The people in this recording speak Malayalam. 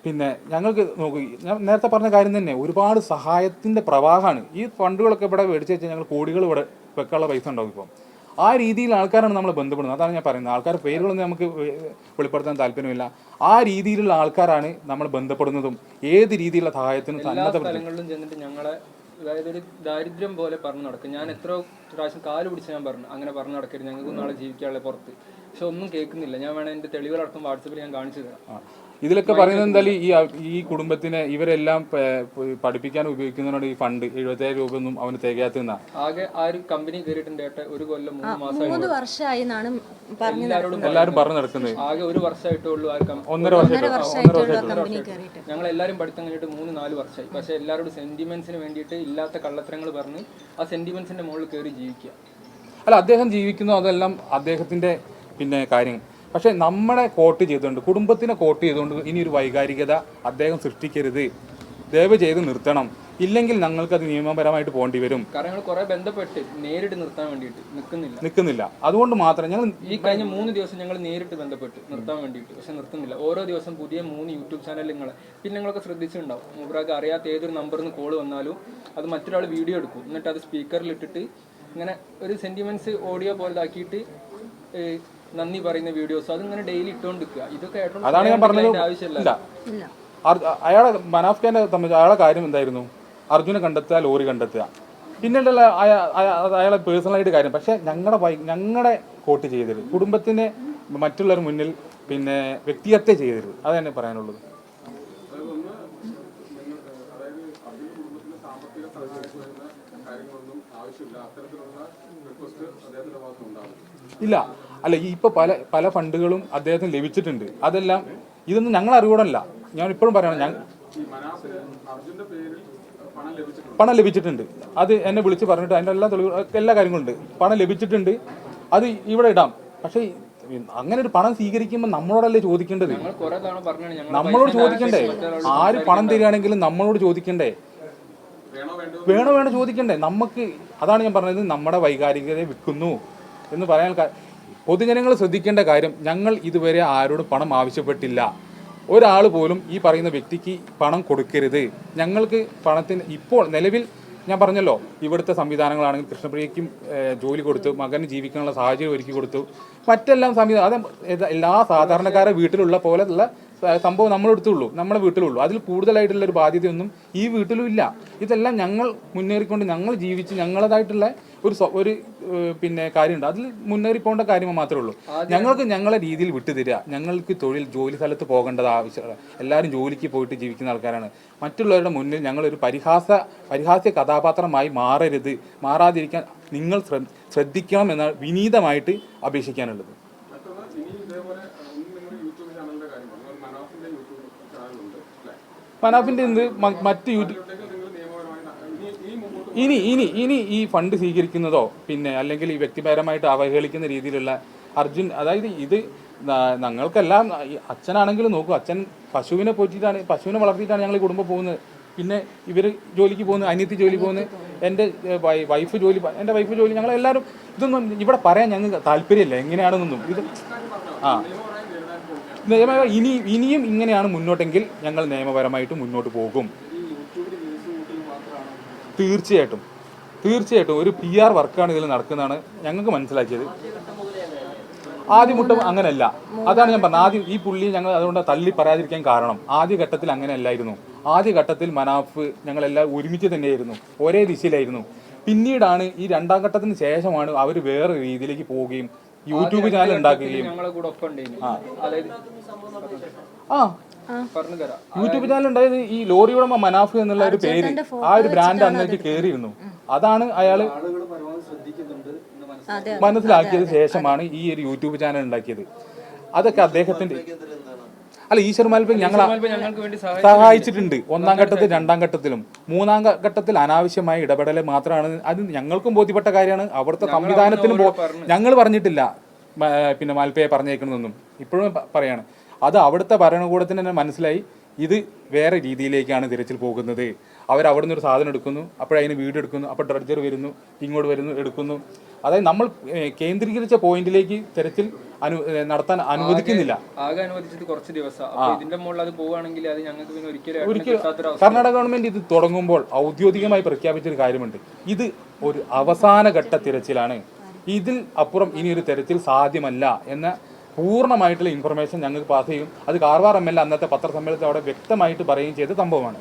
പിന്നെ ഞങ്ങൾക്ക് നോക്കൂ, ഞാൻ നേരത്തെ പറഞ്ഞ കാര്യം തന്നെ, ഒരുപാട് സഹായത്തിൻ്റെ പ്രവാഹമാണ്. ഈ ഫണ്ടുകളൊക്കെ ഇവിടെ മേടിച്ച് വെച്ചാൽ ഞങ്ങൾ കോടികൾ ഇവിടെ വെക്കാനുള്ള പൈസ ഉണ്ടാവും. ഇപ്പം ആ രീതിയിൽ ആൾക്കാരാണ് നമ്മൾ ബന്ധപ്പെടുന്നത്. അതാണ് ഞാൻ പറയുന്നത്. ആൾക്കാർ പേരുകളൊന്നും നമുക്ക് വെളിപ്പെടുത്താൻ താല്പര്യമില്ല. ആ രീതിയിലുള്ള ആൾക്കാരാണ് നമ്മൾ ബന്ധപ്പെടുന്നതും ഏത് രീതിയിലുള്ള സഹായത്തിനും സ്ഥലങ്ങളിലും ചെന്നിട്ട് ഞങ്ങളെ അതായത് ഒരു ദാരിദ്ര്യം പോലെ പറഞ്ഞു നടക്കും. ഞാൻ എത്ര പ്രാവശ്യം കാല് പിടിച്ച് ഞാൻ പറഞ്ഞു അങ്ങനെ പറഞ്ഞു നടക്കരുത്, ഞങ്ങൾക്ക് നാളെ ജീവിക്കാനുള്ള പുറത്ത്. പക്ഷെ ഒന്നും കേൾക്കുന്നില്ല. ഞാൻ വേണേൽ എൻ്റെ തെളിവുകളടക്കം വാട്സപ്പിൽ ഞാൻ കാണിച്ചു തരാം. ഇതിലൊക്കെ പറയുന്നത് എന്തായാലും ഈ കുടുംബത്തിനെ ഇവരെല്ലാം പഠിപ്പിക്കാൻ ഉപയോഗിക്കുന്നതിനോട് ഈ ഫണ്ട് 70,000 രൂപ ഒന്നും അവന് തികയാത്തുന്ന ആകെ ആ ഒരു കമ്പനി കയറിയിട്ടുണ്ട് ഒരു കൊല്ലം 3 വർഷമായി എല്ലാരും പറഞ്ഞു നടക്കുന്നത്. ആകെ 1 വർഷമായിട്ടുള്ളൂ. ആ 1.5 വർഷമായിട്ട് ഞങ്ങൾ എല്ലാവരും പഠിത്തം കഴിഞ്ഞിട്ട് 3-4 വർഷമായി. പക്ഷെ എല്ലാവരോടും സെന്റിമെന്റ്സിന് വേണ്ടിയിട്ട് ഇല്ലാത്ത കള്ളത്തരങ്ങൾ പറഞ്ഞ് ആ സെന്റിമെന്റ്സിന്റെ മുകളിൽ കയറി ജീവിക്കുക. അല്ല, അദ്ദേഹം ജീവിക്കുന്നു, അതെല്ലാം അദ്ദേഹത്തിന്റെ പിന്നെ കാര്യം. പക്ഷെ നമ്മളെ കോട്ട് ചെയ്തുകൊണ്ട്, കുടുംബത്തിനെ കോട്ട് ചെയ്തുകൊണ്ട് ഇനി ഒരു വൈകാരികത അദ്ദേഹം സൃഷ്ടിക്കരുത്, ദയവ് ചെയ്ത് നിർത്തണം. ഇല്ലെങ്കിൽ ഞങ്ങൾക്കത് നിയമപരമായിട്ട് പോകേണ്ടി വരും. കാരണം ഞങ്ങൾ കുറെ ബന്ധപ്പെട്ട് നേരിട്ട് നിർത്താൻ വേണ്ടിയിട്ട് നിൽക്കുന്നില്ല. അതുകൊണ്ട് മാത്രം ഞങ്ങൾ ഈ കഴിഞ്ഞ 3 ദിവസം ഞങ്ങൾ നേരിട്ട് ബന്ധപ്പെട്ട് നിർത്താൻ വേണ്ടിയിട്ട്, പക്ഷെ നിർത്തുന്നില്ല. ഓരോ ദിവസം പുതിയ 3 യൂട്യൂബ് ചാനൽ പിന്നെ ഞങ്ങളൊക്കെ ശ്രദ്ധിച്ചിട്ടുണ്ടാവും. മൂപ്പരാൾക്ക് അറിയാത്ത ഏതൊരു നമ്പറിൽ നിന്ന് കോള് വന്നാലും അത് മറ്റൊരാൾ വീഡിയോ എടുക്കും, എന്നിട്ട് അത് സ്പീക്കറിൽ ഇട്ടിട്ട് ഇങ്ങനെ ഒരു സെന്റിമെന്റ്സ് ഓഡിയോ പോലെ ആക്കിയിട്ട് നന്ദി പറയുന്ന വീഡിയോസ് അതിങ്ങനെ ഡെയിലി ഇട്ടുകൊണ്ടിരിക്കുക. ഇതൊക്കെ അതാണ് ഞാൻ പറഞ്ഞത്. ആവശ്യമില്ല. അയാളെ മനാഫ് ഖാനെ സംബന്ധിച്ച് അയാളെ കാര്യം എന്തായിരുന്നു? അർജുനെ കണ്ടെത്തുക, ലോറി കണ്ടെത്തുക, പിന്നീടുള്ള അയാളെ പേഴ്സണലായിട്ട് കാര്യം. പക്ഷെ ഞങ്ങളുടെ കോട്ട് ചെയ്തത് കുടുംബത്തിനെ മറ്റുള്ളവർ മുന്നിൽ പിന്നെ വ്യക്തിഹത്യ ചെയ്തത്, അത് തന്നെ പറയാനുള്ളത്. ഇല്ല, അല്ല, ഇപ്പൊ പല ഫണ്ടുകളും അദ്ദേഹത്തിന് ലഭിച്ചിട്ടുണ്ട്. അതെല്ലാം ഇതൊന്നും ഞങ്ങൾ അറിവുകൂടല്ല. ഞാൻ ഇപ്പോഴും പറയണം, പണം ലഭിച്ചിട്ടുണ്ട്. അത് എന്നെ വിളിച്ച് പറഞ്ഞിട്ട് അതിൻ്റെ എല്ലാ കാര്യങ്ങളും ഉണ്ട്. പണം ലഭിച്ചിട്ടുണ്ട്, അത് ഇവിടെ ഇടാം. പക്ഷേ അങ്ങനെ ഒരു പണം സ്വീകരിക്കുമ്പോൾ നമ്മളോടല്ലേ ചോദിക്കേണ്ടത്? നമ്മളോട് ചോദിക്കണ്ടേ? ആര് പണം തരികയാണെങ്കിലും നമ്മളോട് ചോദിക്കണ്ടേ? വേണോ ചോദിക്കണ്ടേ? നമുക്ക് അതാണ് ഞാൻ പറഞ്ഞത്, നമ്മുടെ വൈകാരികതയെ വിൽക്കുന്നു എന്ന് പറയാൻ. പൊതുജനങ്ങൾ ശ്രദ്ധിക്കേണ്ട കാര്യം, ഞങ്ങൾ ഇതുവരെ ആരോടും പണം ആവശ്യപ്പെട്ടില്ല. ഒരാൾ പോലും ഈ പറയുന്ന വ്യക്തിക്ക് പണം കൊടുക്കരുത്. ഞങ്ങൾക്ക് പണത്തിന് ഇപ്പോൾ നിലവിൽ ഞാൻ പറഞ്ഞല്ലോ, ഇവിടുത്തെ സംവിധാനങ്ങളാണെങ്കിൽ കൃഷ്ണപ്രിയയ്ക്കും ജോലി കൊടുത്തു, മകന് ജീവിക്കാനുള്ള സാഹചര്യം ഒരുക്കി കൊടുത്തു. മറ്റെല്ലാം സംവിധാനം അത് എല്ലാ സാധാരണക്കാരെ വീട്ടിലുള്ള പോലെയുള്ള സംഭവം നമ്മളെടുത്തുള്ളൂ, നമ്മളെ വീട്ടിലുള്ളൂ. അതിൽ കൂടുതലായിട്ടുള്ള ഒരു ബാധ്യതയൊന്നും ഈ വീട്ടിലും ഇല്ല. ഇതെല്ലാം ഞങ്ങൾ മുന്നേറിക്കൊണ്ട് ഞങ്ങൾ ജീവിച്ച് ഞങ്ങളതായിട്ടുള്ള ഒരു പിന്നെ കാര്യമുണ്ട്. അതിൽ മുന്നേറിപ്പോകേണ്ട കാര്യം മാത്രമേ ഉള്ളൂ. ഞങ്ങൾക്ക് ഞങ്ങളെ രീതിയിൽ വിട്ടുതരിക. ഞങ്ങൾക്ക് ജോലി സ്ഥലത്ത് പോകേണ്ടത് ആവശ്യമാണ്. എല്ലാവരും ജോലിക്ക് പോയിട്ട് ജീവിക്കുന്ന ആൾക്കാരാണ്. മറ്റുള്ളവരുടെ മുന്നിൽ ഞങ്ങളൊരു പരിഹാസ്യ കഥാപാത്രമായി മാറാതിരിക്കാൻ നിങ്ങൾ ശ്രദ്ധിക്കണം എന്നാണ് വിനീതമായിട്ട് അപേക്ഷിക്കാനുള്ളത്. മനാഫിന്റെ മറ്റ് ഇനി ഈ ഫണ്ട് സ്വീകരിക്കുന്നതോ പിന്നെ അല്ലെങ്കിൽ ഈ വ്യക്തിപരമായിട്ട് അവഹേളിക്കുന്ന രീതിയിലുള്ള അർജുൻ, അതായത് ഇത് ഞങ്ങൾക്കെല്ലാം അച്ഛനാണെങ്കിലും നോക്കൂ, അച്ഛൻ പശുവിനെ വളർത്തിയിട്ടാണ് ഞങ്ങൾ ഈ കുടുംബം പോകുന്നത്. പിന്നെ ഇവർ ജോലിക്ക് പോകുന്നത്, അനിയത്തി ജോലി പോകുന്നത്, എൻ്റെ വൈഫ് ജോലി ഞങ്ങളെല്ലാവരും. ഇതൊന്നും ഇവിടെ പറയാൻ ഞങ്ങൾക്ക് താല്പര്യമില്ല എങ്ങനെയാണെന്നൊന്നും. ഇത് ഇനിയും ഇങ്ങനെയാണ് മുന്നോട്ടെങ്കിൽ ഞങ്ങൾ നിയമപരമായിട്ട് മുന്നോട്ട് പോകും. തീർച്ചയായിട്ടും ഒരു PR വർക്കാണ് ഇതിൽ നടക്കുന്നതാണ് ഞങ്ങൾക്ക് മനസ്സിലാക്കിയത്. ആദ്യമുട്ടം അങ്ങനെയല്ല. അതാണ് ഞാൻ പറഞ്ഞത്. ആദ്യം ഈ പുള്ളി ഞങ്ങൾ അതുകൊണ്ട് തള്ളി പറയാതിരിക്കാൻ കാരണം, ആദ്യഘട്ടത്തിൽ അങ്ങനെയല്ലായിരുന്നു. ആദ്യഘട്ടത്തിൽ മനാഫ് ഞങ്ങളെല്ലാം ഒരുമിച്ച് തന്നെയായിരുന്നു, ഒരേ ദിശയിലായിരുന്നു. പിന്നീടാണ് ഈ 2ാം ഘട്ടത്തിന് ശേഷമാണ് അവർ വേറെ രീതിയിലേക്ക് പോവുകയും യൂട്യൂബ് ചാനൽ ഉണ്ടാക്കുകയും യൂട്യൂബ് ചാനൽ ഉണ്ടായത് ഈ ലോറി ഉടമ മനാഫ് എന്നുള്ള ഒരു പേര്, ആ ഒരു ബ്രാൻഡ് അന്നേക്ക് കയറിയിരുന്നു. അതാണ് അയാള് മനസ്സിലാക്കിയത് ശേഷമാണ് ഈ ഒരു യൂട്യൂബ് ചാനൽ ഉണ്ടാക്കിയത്. അതൊക്കെ അദ്ദേഹത്തിന്റെ അല്ല, ഈശ്വർ മാൽപ്പെ ഞങ്ങൾക്ക് സഹായിച്ചിട്ടുണ്ട്. 1ാം ഘട്ടത്തിൽ 2ാം ഘട്ടത്തിലും 3ാം ഘട്ടത്തിൽ അനാവശ്യമായ ഇടപെടൽ മാത്രമാണ്. അത് ഞങ്ങൾക്കും ബോധ്യപ്പെട്ട കാര്യമാണ്. അവിടുത്തെ സംവിധാനത്തിനും ഞങ്ങൾ പറഞ്ഞിട്ടില്ല പിന്നെ മാൽപ്പയെ പറഞ്ഞേക്കണമെന്നൊന്നും. ഇപ്പോഴും പറയാണ്, അത് അവിടുത്തെ ഭരണകൂടത്തിന് തന്നെ മനസ്സിലായി ഇത് വേറെ രീതിയിലേക്കാണ് തിരച്ചിൽ പോകുന്നത്. അവർ അവിടെ നിന്ന് ഒരു സാധനം എടുക്കുന്നു, അപ്പോഴതിന് വീഡിയോ എടുക്കുന്നു, അപ്പോൾ ഡ്രഡ്ജർ വരുന്നു, ഇങ്ങോട്ട് വരുന്നു, എടുക്കുന്നു. അതായത് നമ്മൾ കേന്ദ്രീകരിച്ച പോയിന്റിലേക്ക് തെരച്ചിൽ നടത്താൻ അനുവദിക്കുന്നില്ല. ആകെ അനുവദിച്ചത് കുറച്ച് ദിവസം. ഇതിന്റെ മുകളിൽ അത് പോവുകയാണെങ്കിൽ അത് ഞങ്ങൾക്ക് പിന്നെ ഒരിക്കലും കർണാടക ഗവൺമെന്റ് ഇത് തുടങ്ങുമ്പോൾ ഔദ്യോഗികമായി പ്രഖ്യാപിച്ചൊരു കാര്യമുണ്ട്, ഇത് ഒരു അവസാന ഘട്ട തിരച്ചിലാണ്, ഇതിൽ അപ്പുറം ഇനിയൊരു തെരച്ചിൽ സാധ്യമല്ല എന്ന പൂർണ്ണമായിട്ടുള്ള ഇൻഫർമേഷൻ ഞങ്ങൾക്ക് പാസ് ചെയ്യും. അത് കാർവാർ MLA അന്നത്തെ പത്രസമ്മേളനത്തിൽ അവിടെ വ്യക്തമായിട്ട് പറയുകയും ചെയ്ത സംഭവമാണ്.